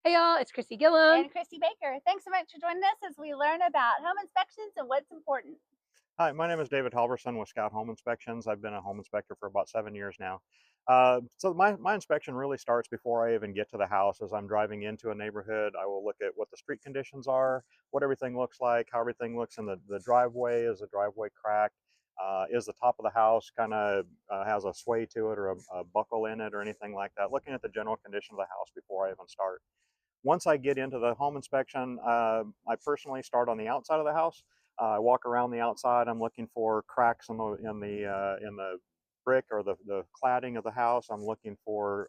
Hey y'all, it's Christy Gillum. And Christy Baker. Thanks so much for joining us as we learn about home inspections and what's important. Hi, my name is David Halvorsen with Scout Home Inspections. I've been a home inspector for about 7 years now. So my inspection really starts before I even get to the house. As I'm driving into a neighborhood, I will look at what the street conditions are, what everything looks like, how everything looks in the driveway. Is the driveway cracked? Is the top of the house kind of has a sway to it or a buckle in it or anything like that? Looking at the general condition of the house before I even start. Once I get into the home inspection, I personally start on the outside of the house. I walk around the outside. I'm looking for cracks in the brick or the cladding of the house. I'm looking for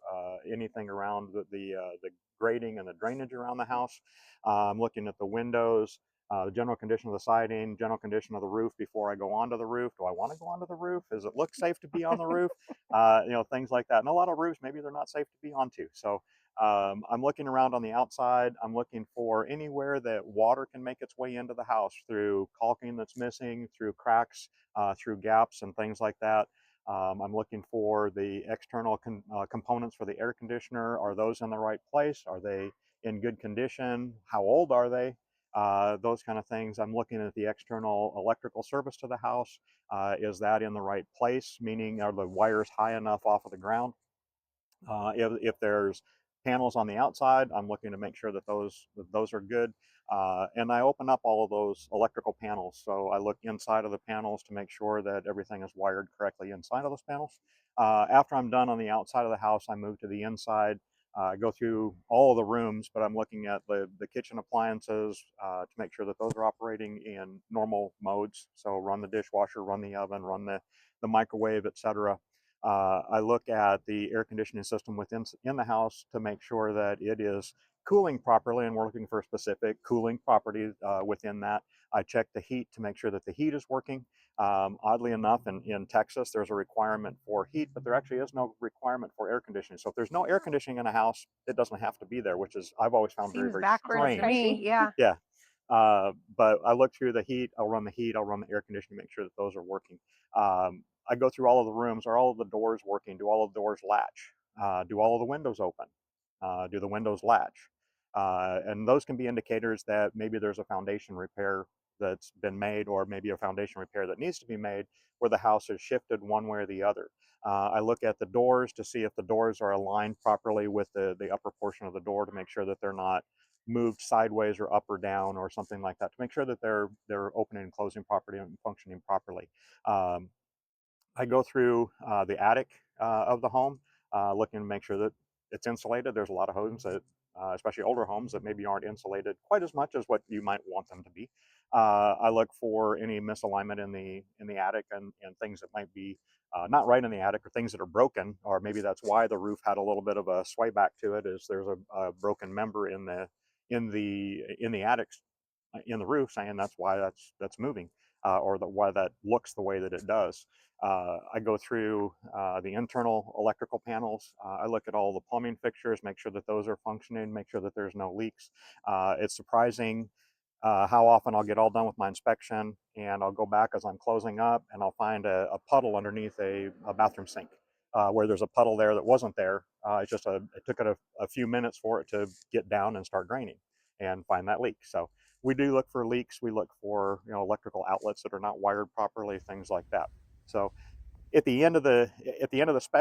anything around the grading and the drainage around the house. I'm looking at the windows, the general condition of the siding, general condition of the roof before I go onto the roof. Do I want to go onto the roof? Does it look safe to be on the roof? Things like that. And a lot of roofs, maybe they're not safe to be onto. So I'm looking around on the outside. I'm looking for anywhere that water can make its way into the house through caulking that's missing, through cracks, through gaps and things like that. I'm looking for the external components for the air conditioner. Are those in the right place? Are they in good condition? How old are they? Those kind of things. I'm looking at the external electrical service to the house. Is that in the right place? Meaning, are the wires high enough off of the ground? If there's panels on the outside, I'm looking to make sure that those are good. And I open up all of those electrical panels. So I look inside of the panels to make sure that everything is wired correctly inside of those panels. After I'm done on the outside of the house, I move to the inside. Go through all of the rooms, but I'm looking at the kitchen appliances to make sure that those are operating in normal modes. So run the dishwasher, run the oven, run the microwave, etc. I look at the air conditioning system within in the house to make sure that it is cooling properly, and we're looking for specific cooling properties within that. I check the heat to make sure that the heat is working. Oddly enough, in Texas, there's a requirement for heat, but there actually is no requirement for air conditioning. So if there's no air conditioning in a house, it doesn't have to be there, which is I've always found very, Seems very backwards That's to strange. me. crazy. Yeah. Yeah. But I look through the heat. I'll run the heat. I'll run the air conditioning. Make sure that those are working. I go through all of the rooms. Are all of the doors working? Do all of the doors latch? Do all of the windows open? Do the windows latch? And those can be indicators that maybe there's a foundation repair that's been made, or maybe a foundation repair that needs to be made where the house is shifted one way or the other. I look at the doors to see if the doors are aligned properly with the upper portion of the door to make sure that they're not moved sideways or up or down or something like that, to make sure that they're opening and closing properly and functioning properly. Um, I go through the attic of the home, looking to make sure that it's insulated. There's a lot of homes that, especially older homes, that maybe aren't insulated quite as much as what you might want them to be. I look for any misalignment in the attic, and things that might be not right in the attic, or things that are broken, or maybe that's why the roof had a little bit of a sway back to it. Is there's a broken member in the attic, in the roof, saying that's why that's moving, or why that looks the way that it does. I go through the internal electrical panels. I look at all the plumbing fixtures, make sure that those are functioning, make sure that there's no leaks. It's surprising how often I'll get all done with my inspection, and I'll go back as I'm closing up, and I'll find a puddle underneath a bathroom sink, where there's a puddle there that wasn't there. It took it a few minutes for it to get down and start draining and find that leak. So we do look for leaks. We look for electrical outlets that are not wired properly, things like that. So at the end of the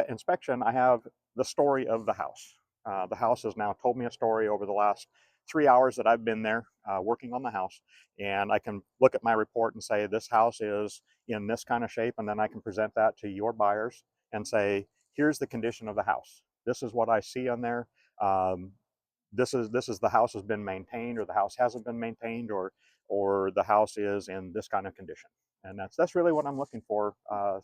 inspection, I have the story of the house. The house has now told me a story over the last 3 hours that I've been there working on the house, and I can look at my report and say this house is in this kind of shape, and then I can present that to your buyers and say, here's the condition of the house. This is what I see on there. Um, this is the house has been maintained, or the house hasn't been maintained, or the house is in this kind of condition. And that's really what I'm looking for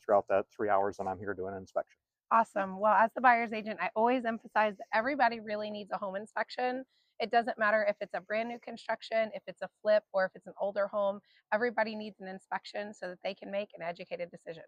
throughout that 3 hours that I'm here doing an inspection. Awesome. Well, as the buyer's agent, I always emphasize that everybody really needs a home inspection. It doesn't matter if it's a brand new construction, if it's a flip, or if it's an older home. Everybody needs an inspection so that they can make an educated decision.